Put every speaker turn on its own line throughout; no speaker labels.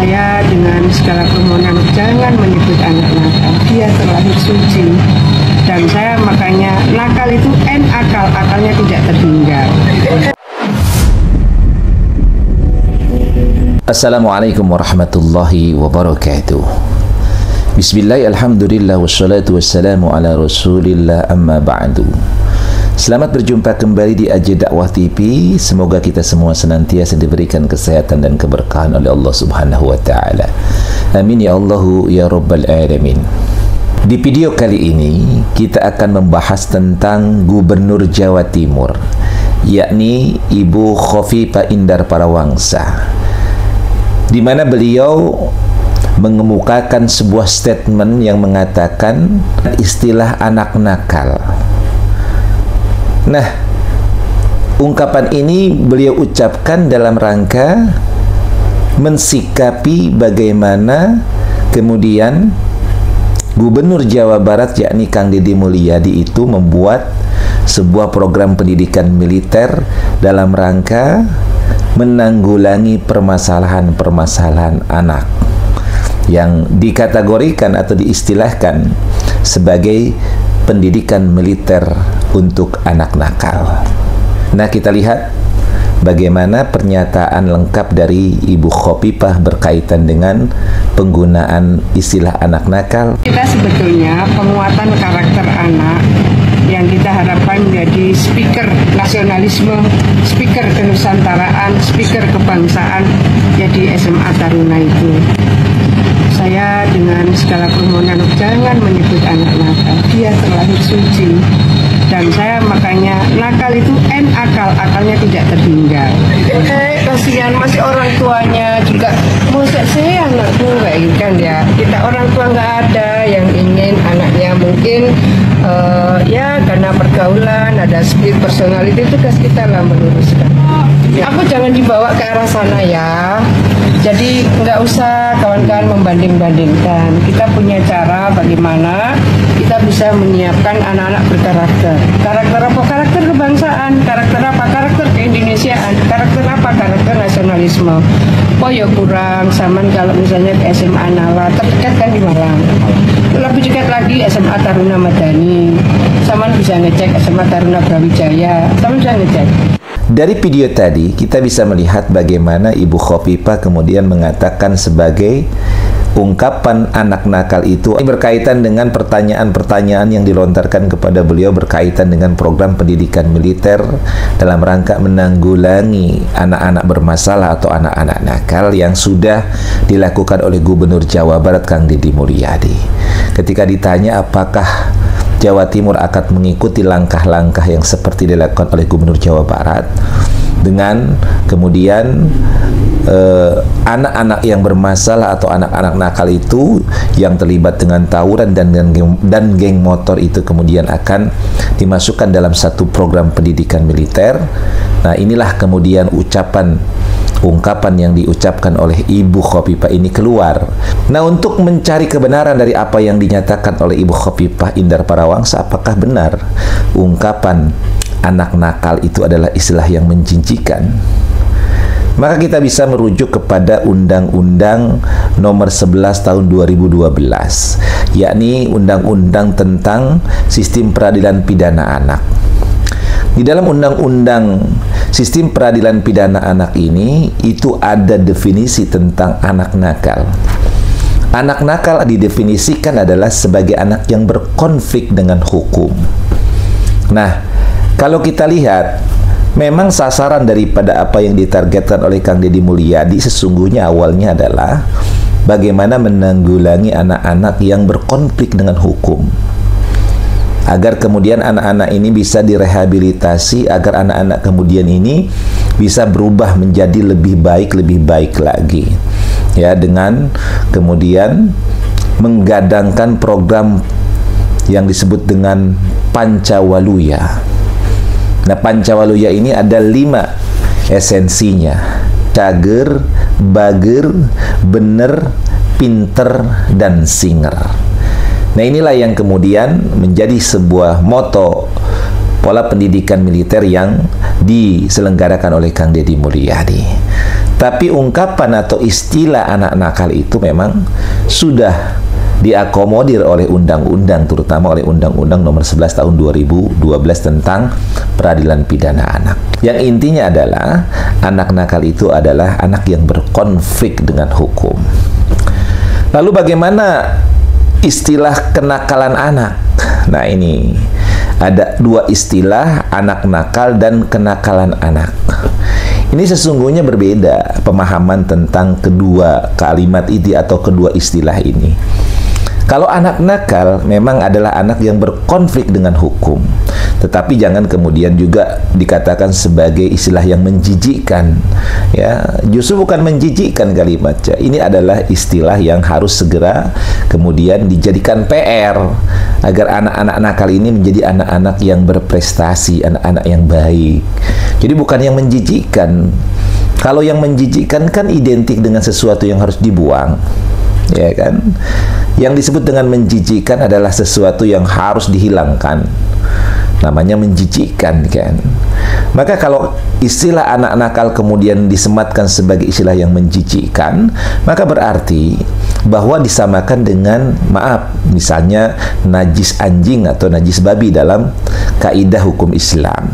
Saya dengan segala permohonan jangan menyebut anak nakal, dia terlahir suci. Dan saya makanya nakal itu akal, akalnya tidak tertinggal.
Assalamualaikum warahmatullahi wabarakatuh. Bismillah, alhamdulillah, wassalatu wassalamu ala rasulillah, amma ba'du. Selamat berjumpa kembali di AJ Dakwah TV. Semoga kita semua senantiasa diberikan kesehatan dan keberkahan oleh Allah Subhanahu wa taala. Amin ya Allahu ya rabbal alamin. Di video kali ini kita akan membahas tentang Gubernur Jawa Timur, yakni Ibu Khofifah Indar Parawangsa, di mana beliau mengemukakan sebuah statement yang mengatakan istilah anak nakal. Nah, ungkapan ini beliau ucapkan dalam rangka mensikapi bagaimana kemudian Gubernur Jawa Barat yakni Kang Deddy Mulyadi itu membuat sebuah program pendidikan militer dalam rangka menanggulangi permasalahan-permasalahan anak yang dikategorikan atau diistilahkan sebagai pendidikan militer untuk anak nakal. Nah, kita lihat bagaimana pernyataan lengkap dari Ibu Khofifah berkaitan dengan penggunaan istilah anak nakal.
Kita sebetulnya penguatan karakter anak yang kita harapkan menjadi speaker nasionalisme, speaker kenusantaraan, speaker kebangsaan jadi SMA Taruna itu. Saya dengan segala permohonan jangan menyebut anak nakal, dia terlahir suci. Dan saya makanya nakal itu akal, akalnya tidak tertinggal. Kasihan masih orang tuanya juga, masa sih anakku kayak gitu kan ya. Kita orang tua nggak ada yang ingin anaknya mungkin ya karena pergaulan, ada split personality, tugas kita lah meluruskan. Aku jangan dibawa ke arah sana ya. Jadi nggak usah kawan-kawan membanding-bandingkan. Kita punya cara bagaimana kita bisa menyiapkan anak-anak berkarakter. Karakter apa? Karakter kebangsaan. Karakter apa? Karakter keindonesiaan. Karakter apa? Karakter nasionalisme. Oh ya kurang, saman kalau misalnya ke SMA Nala, terdekat kan di Malang. Lebih dekat lagi SMA Taruna Madani. Saman bisa ngecek SMA Taruna Brawijaya. Saman bisa ngecek.
Dari video tadi kita bisa melihat bagaimana Ibu Khofifah kemudian mengatakan sebagai ungkapan anak nakal itu berkaitan dengan pertanyaan-pertanyaan yang dilontarkan kepada beliau berkaitan dengan program pendidikan militer dalam rangka menanggulangi anak-anak bermasalah atau anak-anak nakal yang sudah dilakukan oleh Gubernur Jawa Barat Kang Deddy Mulyadi. Ketika ditanya apakah Jawa Timur akan mengikuti langkah-langkah yang seperti dilakukan oleh Gubernur Jawa Barat dengan kemudian anak-anak yang bermasalah atau anak-anak nakal itu yang terlibat dengan tawuran dan geng motor itu kemudian akan dimasukkan dalam satu program pendidikan militer. Nah, inilah kemudian ungkapan yang diucapkan oleh Ibu Khofifah ini keluar. Nah, untuk mencari kebenaran dari apa yang dinyatakan oleh Ibu Khofifah Indar Parawangsa, apakah benar ungkapan anak nakal itu adalah istilah yang menjijikan? Maka kita bisa merujuk kepada Undang-Undang Nomor 11 Tahun 2012, yakni Undang-Undang tentang Sistem Peradilan Pidana Anak. Di dalam Undang-Undang Sistem Peradilan Pidana Anak ini, itu ada definisi tentang anak nakal. Anak nakal didefinisikan adalah sebagai anak yang berkonflik dengan hukum. Nah, kalau kita lihat, memang sasaran daripada apa yang ditargetkan oleh Kang Deddy Mulyadi sesungguhnya awalnya adalah bagaimana menanggulangi anak-anak yang berkonflik dengan hukum, agar kemudian anak-anak ini bisa direhabilitasi, agar anak-anak kemudian ini bisa berubah menjadi lebih baik lagi, ya, dengan kemudian menggadangkan program yang disebut dengan Pancawaluya. Nah, Pancawaluya ini ada 5 esensinya: cager, bager, bener, pinter, dan singer. Nah, inilah yang kemudian menjadi sebuah moto pola pendidikan militer yang diselenggarakan oleh Kang Deddy Mulyadi. Tapi ungkapan atau istilah anak nakal itu memang sudah diakomodir oleh undang-undang, terutama oleh Undang-Undang Nomor 11 Tahun 2012 tentang Peradilan Pidana Anak. Yang intinya adalah anak nakal itu adalah anak yang berkonflik dengan hukum. Lalu bagaimana istilah kenakalan anak? Nah, ini ada dua istilah, anak nakal dan kenakalan anak. Ini sesungguhnya berbeda pemahaman tentang kedua kalimat ini atau kedua istilah ini. Kalau anak nakal memang adalah anak yang berkonflik dengan hukum, tetapi jangan kemudian juga dikatakan sebagai istilah yang menjijikkan, ya. Justru bukan menjijikkan kalimatnya. Ini adalah istilah yang harus segera kemudian dijadikan PR agar anak-anak nakal ini menjadi anak-anak yang berprestasi, anak-anak yang baik. Jadi bukan yang menjijikkan. Kalau yang menjijikkan kan identik dengan sesuatu yang harus dibuang, ya kan? Yang disebut dengan menjijikkan adalah sesuatu yang harus dihilangkan. Namanya menjijikkan, kan? Maka kalau istilah anak nakal kemudian disematkan sebagai istilah yang menjijikkan, maka berarti bahwa disamakan dengan, maaf, misalnya najis anjing atau najis babi dalam kaidah hukum Islam.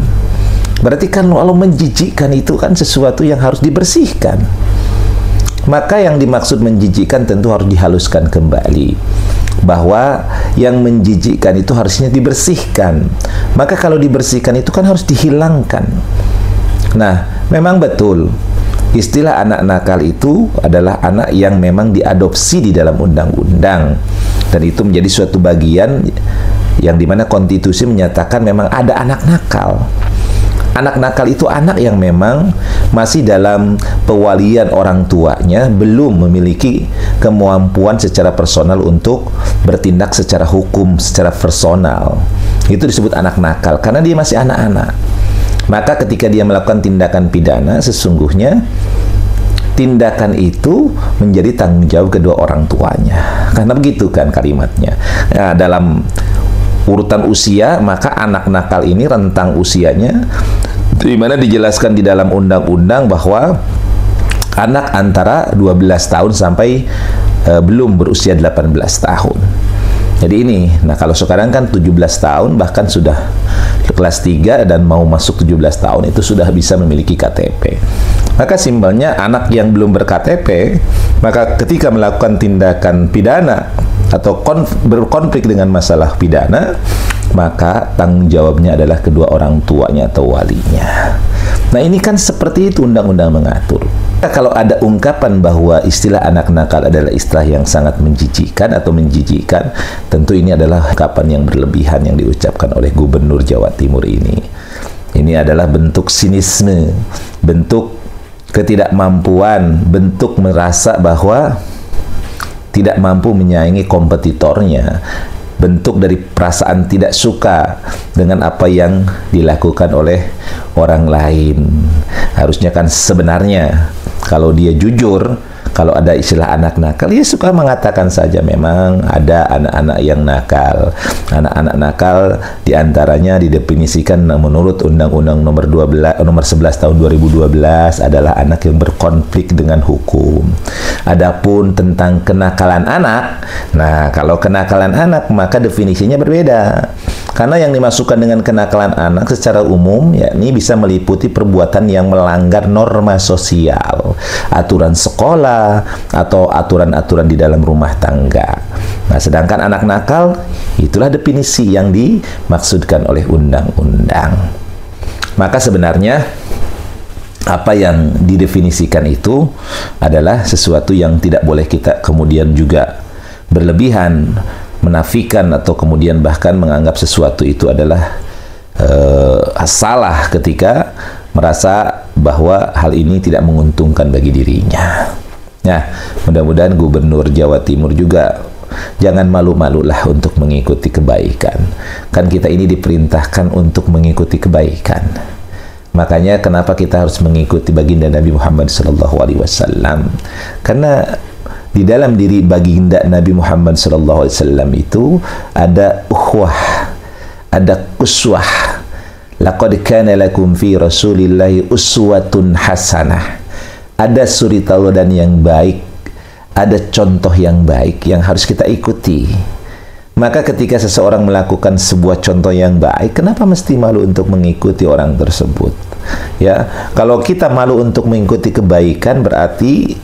Berarti kan kalau menjijikkan itu kan sesuatu yang harus dibersihkan. Maka yang dimaksud menjijikkan tentu harus dihaluskan kembali, bahwa yang menjijikkan itu harusnya dibersihkan. Maka kalau dibersihkan itu kan harus dihilangkan. Nah, memang betul istilah anak nakal itu adalah anak yang memang diadopsi di dalam undang-undang, dan itu menjadi suatu bagian yang dimana konstitusi menyatakan memang ada anak nakal. Anak nakal itu anak yang memang masih dalam pewalian orang tuanya, belum memiliki kemampuan secara personal untuk bertindak secara hukum, secara personal. Itu disebut anak nakal, karena dia masih anak-anak. Maka ketika dia melakukan tindakan pidana, sesungguhnya tindakan itu menjadi tanggung jawab kedua orang tuanya. Karena begitu kan kalimatnya. Nah, dalam urutan usia, maka anak nakal ini rentang usianya di mana dijelaskan di dalam undang-undang bahwa anak antara 12 tahun sampai belum berusia 18 tahun. Jadi ini, nah kalau sekarang kan 17 tahun bahkan sudah kelas 3 dan mau masuk 17 tahun itu sudah bisa memiliki KTP. Maka simpelnya anak yang belum ber-KTP, maka ketika melakukan tindakan pidana atau berkonflik dengan masalah pidana, maka tanggung jawabnya adalah kedua orang tuanya atau walinya. Nah, ini kan seperti itu undang-undang mengatur. Nah, kalau ada ungkapan bahwa istilah anak nakal adalah istilah yang sangat menjijikkan atau menjijikkan, tentu ini adalah ungkapan yang berlebihan yang diucapkan oleh Gubernur Jawa Timur ini. Ini adalah bentuk sinisme, bentuk ketidakmampuan, bentuk merasa bahwa tidak mampu menyaingi kompetitornya, bentuk dari perasaan tidak suka dengan apa yang dilakukan oleh orang lain. Harusnya kan sebenarnya kalau dia jujur, kalau ada istilah anak nakal, dia suka mengatakan saja memang ada anak-anak yang nakal. Anak-anak nakal diantaranya didefinisikan menurut Undang-Undang Nomor 11 Tahun 2012 adalah anak yang berkonflik dengan hukum. Adapun tentang kenakalan anak, nah kalau kenakalan anak maka definisinya berbeda. Karena yang dimasukkan dengan kenakalan anak secara umum yakni bisa meliputi perbuatan yang melanggar norma sosial, aturan sekolah, atau aturan-aturan di dalam rumah tangga. Nah, sedangkan anak nakal itulah definisi yang dimaksudkan oleh undang-undang. Maka sebenarnya apa yang didefinisikan itu adalah sesuatu yang tidak boleh kita kemudian juga berlebihan, menafikan atau kemudian bahkan menganggap sesuatu itu adalah salah ketika merasa bahwa hal ini tidak menguntungkan bagi dirinya. Nah, mudah-mudahan Gubernur Jawa Timur juga jangan malu-malulah untuk mengikuti kebaikan. Kan kita ini diperintahkan untuk mengikuti kebaikan. Makanya kenapa kita harus mengikuti baginda Nabi Muhammad SAW? Karena di dalam diri baginda Nabi Muhammad SAW itu ada ukhuwah, ada uswah, laqad kana lakum fi rasulillahi uswatun hasanah. Ada suri tauladan yang baik, ada contoh yang baik yang harus kita ikuti. Maka ketika seseorang melakukan sebuah contoh yang baik, kenapa mesti malu untuk mengikuti orang tersebut? Ya, kalau kita malu untuk mengikuti kebaikan, berarti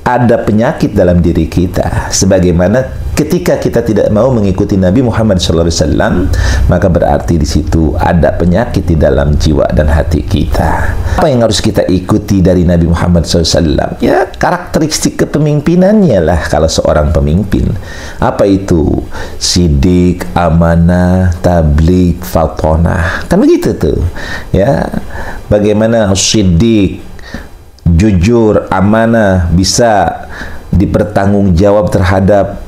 ada penyakit dalam diri kita. Sebagaimana ketika kita tidak mau mengikuti Nabi Muhammad SAW, maka berarti di situ ada penyakit di dalam jiwa dan hati kita. Apa yang harus kita ikuti dari Nabi Muhammad SAW? Ya, karakteristik kepemimpinannya lah kalau seorang pemimpin. Apa itu? Sidik, amanah, tabligh, fatonah. Kan begitu tuh. Ya, bagaimana sidik, jujur, amanah, bisa dipertanggungjawab terhadap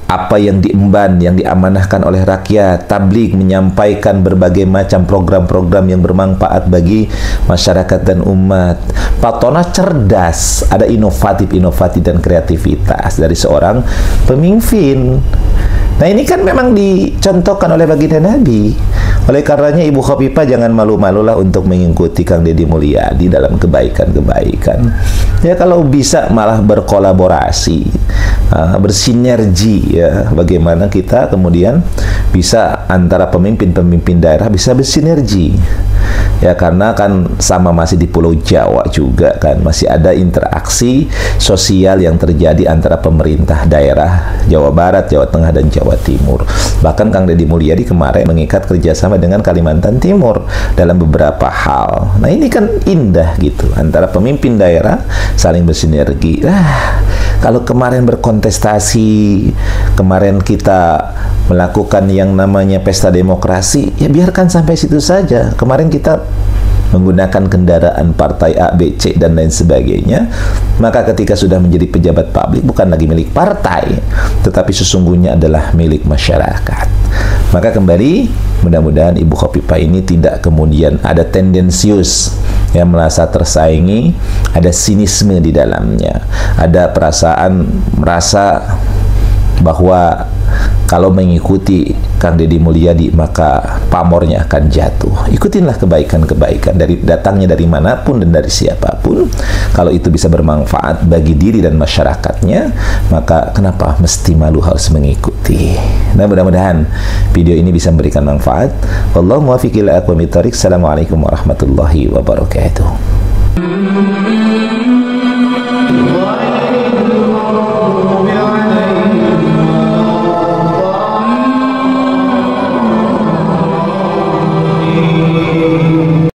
apa yang diemban, yang diamanahkan oleh rakyat. Tabligh, menyampaikan berbagai macam program-program yang bermanfaat bagi masyarakat dan umat. Fatonah, cerdas, ada inovatif dan kreativitas dari seorang pemimpin. Nah, ini kan memang dicontohkan oleh baginda Nabi. Oleh karenanya Ibu Khofifah jangan malu-malulah untuk mengikuti Kang Deddy Mulyadi dalam kebaikan-kebaikan. Ya, kalau bisa malah berkolaborasi, bersinergi, ya. Bagaimana kita kemudian bisa antara pemimpin-pemimpin daerah bisa bersinergi. Ya, karena kan sama masih di Pulau Jawa juga kan, masih ada interaksi sosial yang terjadi antara pemerintah daerah Jawa Barat, Jawa Tengah, dan Jawa Timur. Bahkan Kang Deddy Mulyadi kemarin mengikat kerjasama dengan Kalimantan Timur dalam beberapa hal. Nah, ini kan indah gitu, antara pemimpin daerah saling bersinergi. Kalau kemarin berkontestasi, kemarin kita melakukan yang namanya pesta demokrasi, ya biarkan sampai situ saja. Kemarin kita menggunakan kendaraan partai A, B, C, dan lain sebagainya. Maka ketika sudah menjadi pejabat publik, bukan lagi milik partai, tetapi sesungguhnya adalah milik masyarakat. Maka kembali, mudah-mudahan Ibu Khofifah ini tidak kemudian ada tendensius yang merasa tersaingi, ada sinisme di dalamnya, ada perasaan merasa bahwa kalau mengikuti Kang Deddy Mulyadi maka pamornya akan jatuh. Ikutinlah kebaikan-kebaikan datangnya dari manapun dan dari siapapun. Kalau itu bisa bermanfaat bagi diri dan masyarakatnya, maka kenapa mesti malu harus mengikuti? Nah, mudah-mudahan video ini bisa memberikan manfaat. Wallahu muwaffiq ila aqwamit thoriq. Assalamualaikum warahmatullahi wabarakatuh.